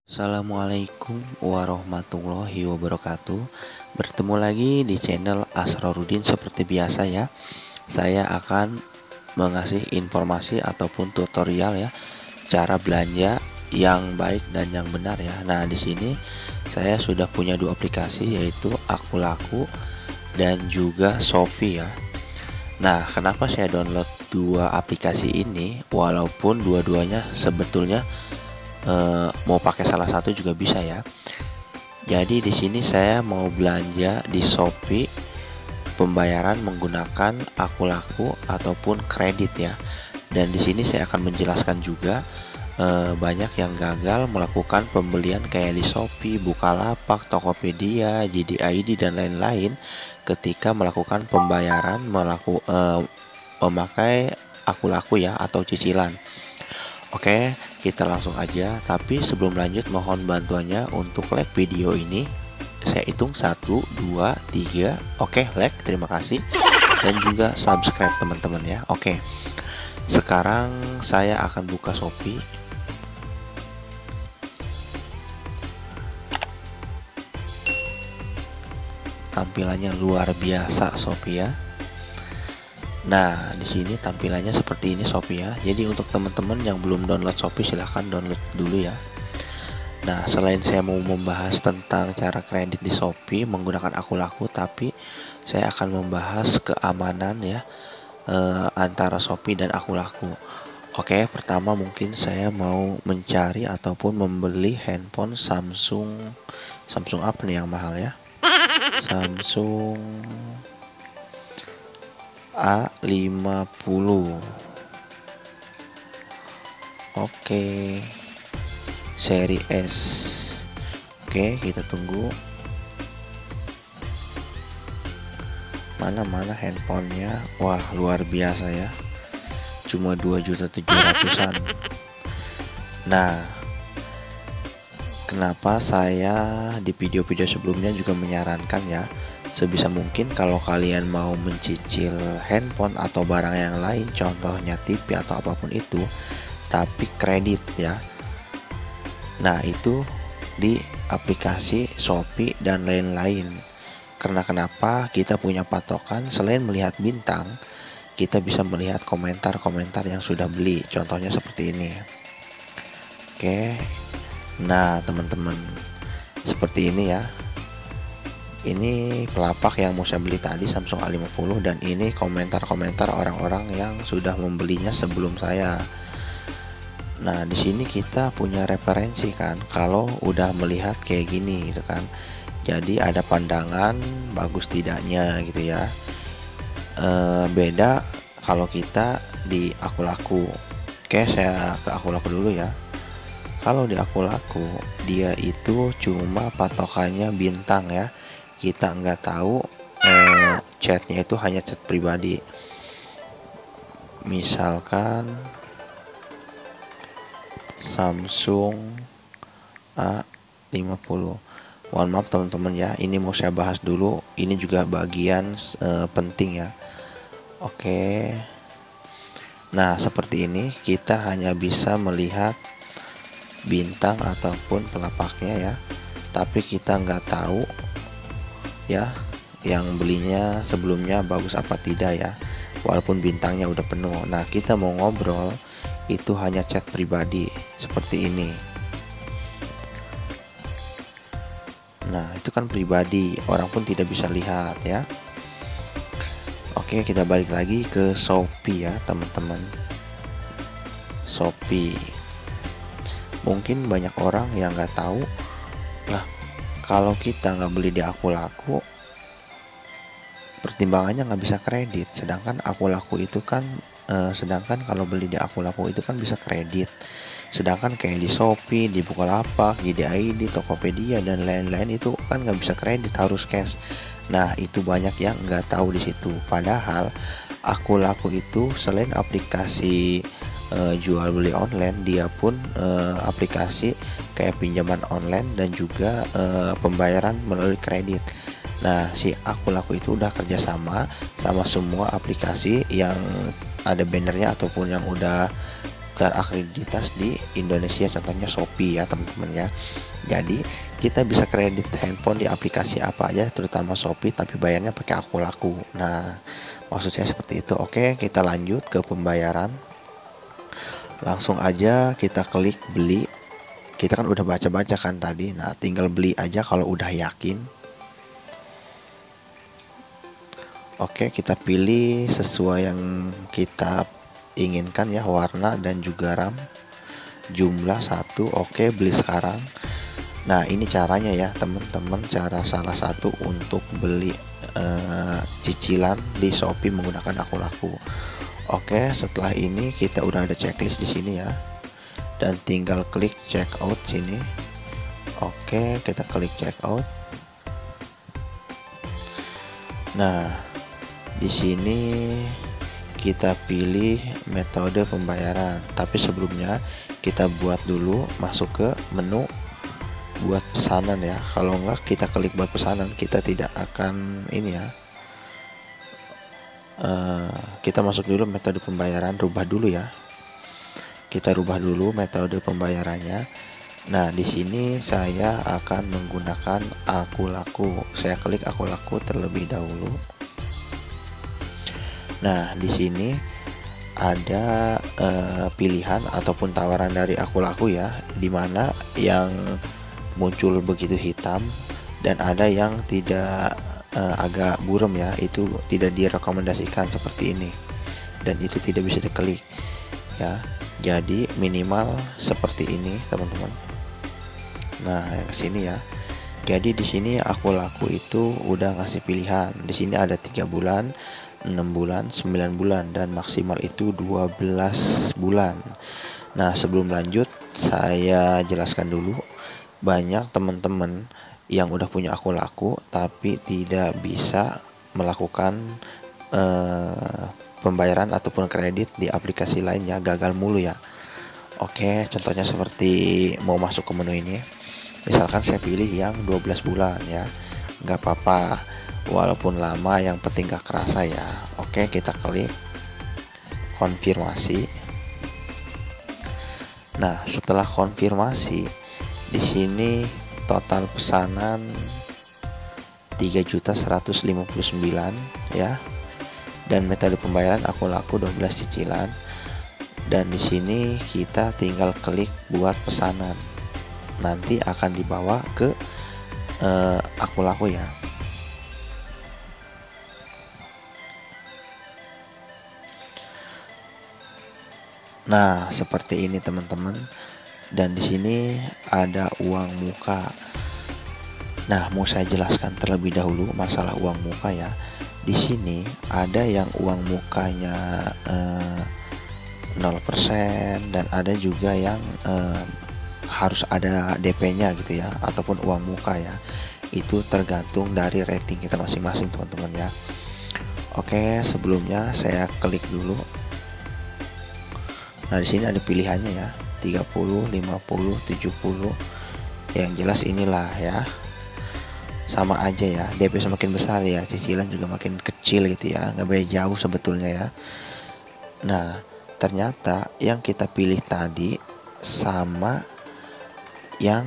Assalamualaikum warahmatullahi wabarakatuh. Bertemu lagi di channel Asrorudin seperti biasa ya. Saya akan mengasih informasi ataupun tutorial ya, cara belanja yang baik dan yang benar ya. Nah, di sini saya sudah punya dua aplikasi, yaitu Akulaku dan juga Shopee ya. Nah, kenapa saya download dua aplikasi ini walaupun dua-duanya sebetulnya mau pakai salah satu juga bisa ya. Jadi di sini saya mau belanja di Shopee, pembayaran menggunakan Akulaku ataupun kredit ya. Dan di sini saya akan menjelaskan juga banyak yang gagal melakukan pembelian kayak di Shopee, Bukalapak, Tokopedia, JDID dan lain-lain ketika melakukan pembayaran memakai Akulaku ya atau cicilan. Oke, kita langsung aja. Tapi sebelum lanjut, mohon bantuannya untuk like video ini. Saya hitung 1, 2, 3. Oke, like, terima kasih. Dan juga subscribe teman-teman ya. Oke, sekarang saya akan buka Shopee. Tampilannya luar biasa Shopee ya. Nah, di sini tampilannya seperti ini Shopee ya. Jadi untuk teman-teman yang belum download Shopee, silahkan download dulu ya. Nah, selain saya mau membahas tentang cara kredit di Shopee menggunakan Akulaku, tapi saya akan membahas keamanan ya antara Shopee dan Akulaku. Oke, pertama mungkin saya mau mencari ataupun membeli handphone Samsung apa nih yang mahal ya? Samsung A50. Oke, seri S. Oke, kita tunggu. Mana handphonenya? Wah, luar biasa ya. Cuma 2.700.000-an. Nah, kenapa saya di video-video sebelumnya juga menyarankan ya, sebisa mungkin kalau kalian mau mencicil handphone atau barang yang lain, contohnya TV atau apapun itu, tapi kredit ya. Nah, itu di aplikasi Shopee dan lain-lain. Karena kenapa? Kita punya patokan, selain melihat bintang, kita bisa melihat komentar-komentar yang sudah beli. Contohnya seperti ini. Oke. Nah, teman-teman, seperti ini ya. Ini pelapak yang mau saya beli tadi, Samsung A50, dan ini komentar-komentar orang-orang yang sudah membelinya sebelum saya. Nah, di sini kita punya referensi kan, kalau udah melihat kayak gini gitu kan. Jadi ada pandangan bagus tidaknya gitu ya. Beda kalau kita di Akulaku. Oke, saya ke Akulaku dulu ya. Kalau di Akulaku, dia itu cuma patokannya bintang ya. Kita nggak tahu chatnya itu hanya chat pribadi. Misalkan Samsung A50. Mohon maaf teman-teman ya, ini mau saya bahas dulu. Ini juga bagian penting ya. Oke. Nah, seperti ini kita hanya bisa melihat bintang ataupun pelapaknya ya. Tapi kita nggak tahu ya yang belinya sebelumnya bagus apa tidak ya, walaupun bintangnya udah penuh. Nah, kita mau ngobrol itu hanya chat pribadi seperti ini. Nah, itu kan pribadi, orang pun tidak bisa lihat ya. Oke, kita balik lagi ke Shopee ya teman-teman. Shopee, mungkin banyak orang yang nggak tahu lah, kalau kita nggak beli di Akulaku, pertimbangannya nggak bisa kredit. Sedangkan Akulaku itu kan sedangkan kalau beli di Akulaku itu kan bisa kredit. Sedangkan kayak di Shopee, di Bukalapak, di JDID, Tokopedia dan lain-lain itu kan nggak bisa kredit, harus cash. Nah, itu banyak yang nggak tahu di situ. Padahal Akulaku itu selain aplikasi jual beli online, dia pun aplikasi kayak pinjaman online dan juga pembayaran melalui kredit. Nah, si Akulaku itu udah kerjasama sama semua aplikasi yang ada bannernya ataupun yang udah terakreditas di Indonesia, contohnya Shopee ya teman-teman ya. Jadi kita bisa kredit handphone di aplikasi apa aja, terutama Shopee, tapi bayarnya pakai aku laku. Nah, maksud saya seperti itu. Oke, kita lanjut ke pembayaran. Langsung aja kita klik beli. Kita kan udah baca-baca kan tadi. Nah, tinggal beli aja kalau udah yakin. Oke, kita pilih sesuai yang kita inginkan ya, warna dan juga RAM. Jumlah 1. Oke, beli sekarang. Nah, ini caranya ya teman-teman, cara salah satu untuk beli cicilan di Shopee menggunakan aku laku. Oke, setelah ini kita udah ada checklist di sini ya, dan tinggal klik checkout sini. Oke, kita klik checkout. Nah, di sini kita pilih metode pembayaran, tapi sebelumnya kita buat dulu masuk ke menu buat pesanan ya. Kalau enggak kita klik buat pesanan, kita tidak akan ini ya. Kita masuk dulu metode pembayaran, rubah dulu ya. Kita rubah dulu metode pembayarannya. Nah, di sini saya akan menggunakan aku laku. Saya klik aku laku terlebih dahulu. Nah, di sini ada pilihan ataupun tawaran dari aku laku ya, dimana yang muncul begitu hitam dan ada yang tidak agak buram ya, itu tidak direkomendasikan seperti ini, dan itu tidak bisa diklik ya. Jadi minimal seperti ini teman-teman. Nah, yang kesini ya. Jadi di sini aku laku itu udah ngasih pilihan. Di sini ada 3 bulan, 6 bulan, 9 bulan, dan maksimal itu 12 bulan. Nah, sebelum lanjut saya jelaskan dulu. Banyak teman-teman yang udah punya aku laku tapi tidak bisa melakukan pembayaran ataupun kredit di aplikasi lainnya, gagal mulu ya. Oke, contohnya seperti mau masuk ke menu ini. Misalkan saya pilih yang 12 bulan ya, nggak apa-apa, walaupun lama, yang penting gak kerasa ya. Oke, kita klik konfirmasi. Nah, setelah konfirmasi, di sini total pesanan 3.159.000 ya, dan metode pembayaran aku laku 12 cicilan. Dan di sini kita tinggal klik buat pesanan, nanti akan dibawa ke aku laku ya. Nah, seperti ini teman-teman. Dan di sini ada uang muka. Nah, mau saya jelaskan terlebih dahulu masalah uang muka ya. Di sini ada yang uang mukanya 0% dan ada juga yang harus ada DP-nya gitu ya, ataupun uang muka ya. Itu tergantung dari rating kita masing-masing teman-teman ya. Oke, sebelumnya saya klik dulu. Nah, di sini ada pilihannya ya, 30, 50, 70. Yang jelas inilah ya. Sama aja ya, DP semakin besar ya, cicilan juga makin kecil gitu ya, nggak beda jauh sebetulnya ya. Nah, ternyata yang kita pilih tadi sama yang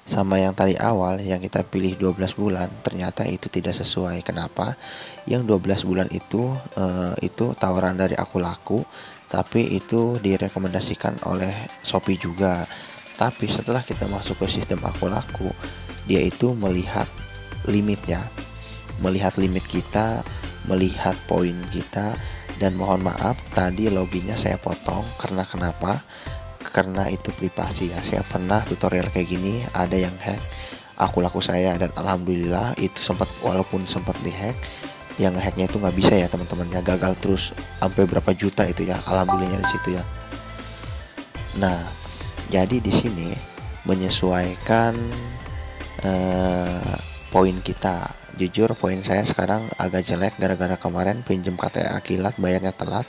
sama yang tadi awal, yang kita pilih 12 bulan, ternyata itu tidak sesuai. Kenapa? Yang 12 bulan itu tawaran dari aku laku, tapi itu direkomendasikan oleh Shopee juga. Tapi setelah kita masuk ke sistem aku laku, dia itu melihat limitnya, melihat limit kita, melihat poin kita. Dan mohon maaf tadi loginnya saya potong, karena kenapa? Karena itu privasi ya. Saya pernah tutorial kayak gini, ada yang hack aku laku saya, dan alhamdulillah itu sempat, walaupun sempat dihack, yang hacknya itu nggak bisa ya teman-temannya, gagal terus sampai berapa juta itu ya, alhamdulillahnya di situ ya. Nah, jadi di sini menyesuaikan poin kita. Jujur poin saya sekarang agak jelek gara-gara kemarin pinjam KTA kilat, bayarnya telat.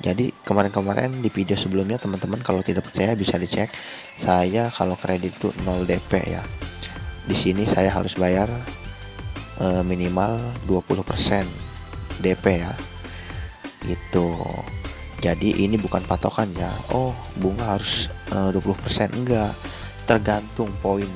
Jadi kemarin-kemarin di video sebelumnya teman-teman kalau tidak percaya bisa dicek. Saya kalau kredit itu 0 DP ya. Di sini saya harus bayar minimal 20% DP ya. Gitu. Jadi ini bukan patokan ya, oh bunga harus 20%, enggak, tergantung poin,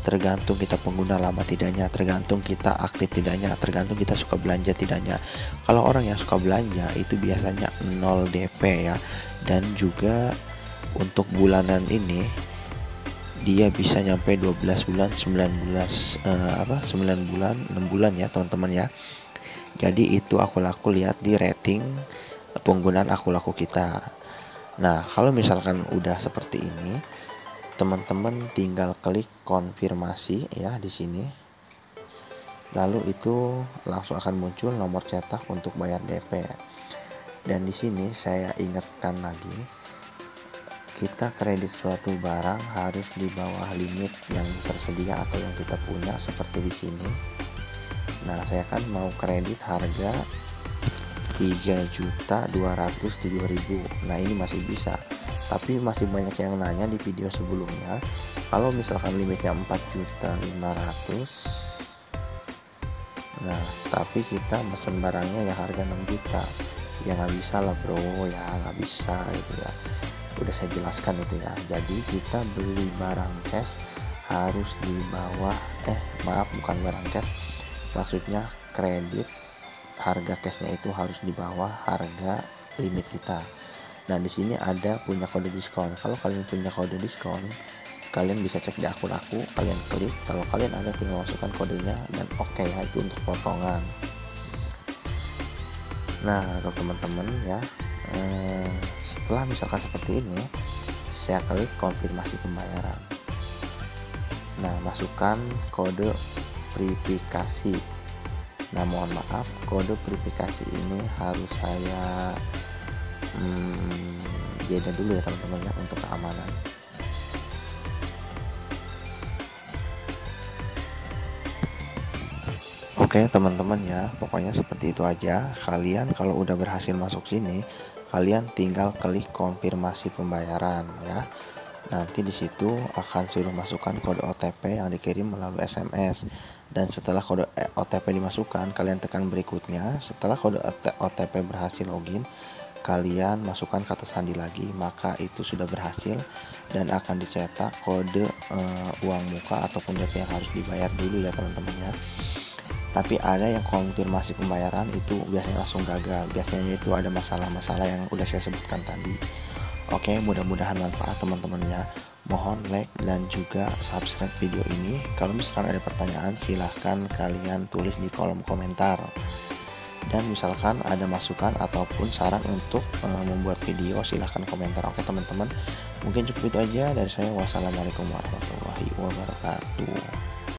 tergantung kita pengguna lama tidaknya, tergantung kita aktif tidaknya, tergantung kita suka belanja tidaknya. Kalau orang yang suka belanja itu biasanya 0 DP ya. Dan juga untuk bulanan ini dia bisa nyampe 12 bulan, 9 bulan, 9 bulan, 6 bulan ya teman-teman ya. Jadi itu aku lihat di rating penggunaan akun kita. Nah, kalau misalkan udah seperti ini, teman-teman tinggal klik konfirmasi ya di sini. Lalu itu langsung akan muncul nomor cetak untuk bayar DP. Dan di sini saya ingatkan lagi, kita kredit suatu barang harus di bawah limit yang tersedia atau yang kita punya seperti di sini. Nah, saya kan mau kredit harga 3.207.000. Nah, ini masih bisa. Tapi masih banyak yang nanya di video sebelumnya, kalau misalkan limitnya 4.500.000. Nah, tapi kita mesen barangnya ya harga 6 juta. Ya nggak bisa lah bro, ya nggak bisa gitu ya. Udah saya jelaskan itu ya. Jadi kita beli barang cash harus di bawah bukan barang cash, maksudnya kredit, harga cashnya itu harus di bawah harga limit kita. Nah, di sini ada punya kode diskon. Kalau kalian punya kode diskon, kalian bisa cek di akun aku, kalian klik, kalau kalian ada tinggal masukkan kodenya dan oke ya, itu untuk potongan. Nah, untuk teman-teman ya, setelah misalkan seperti ini, saya klik konfirmasi pembayaran. Nah, masukkan kode verifikasi. Nah, mohon maaf, kode verifikasi ini harus saya jeda dulu ya teman-teman ya, untuk keamanan. Oke teman-teman ya, pokoknya seperti itu aja. Kalian kalau udah berhasil masuk sini, kalian tinggal klik konfirmasi pembayaran ya. Nanti di situ akan suruh masukkan kode OTP yang dikirim melalui SMS. Dan setelah kode OTP dimasukkan, kalian tekan berikutnya. Setelah kode OTP berhasil login, kalian masukkan kata sandi lagi, maka itu sudah berhasil dan akan dicetak kode uang muka ataupun DP yang harus dibayar dulu ya teman-teman ya. Tapi ada yang konfirmasi pembayaran itu biasanya langsung gagal, biasanya itu ada masalah-masalah yang udah saya sebutkan tadi. Oke, mudah-mudahan manfaat teman-temannya. Mohon like dan juga subscribe video ini. Kalau misalkan ada pertanyaan, silahkan kalian tulis di kolom komentar. Dan misalkan ada masukan ataupun saran untuk membuat video, silahkan komentar. Oke teman-teman, mungkin cukup itu aja dari saya. Wassalamualaikum warahmatullahi wabarakatuh.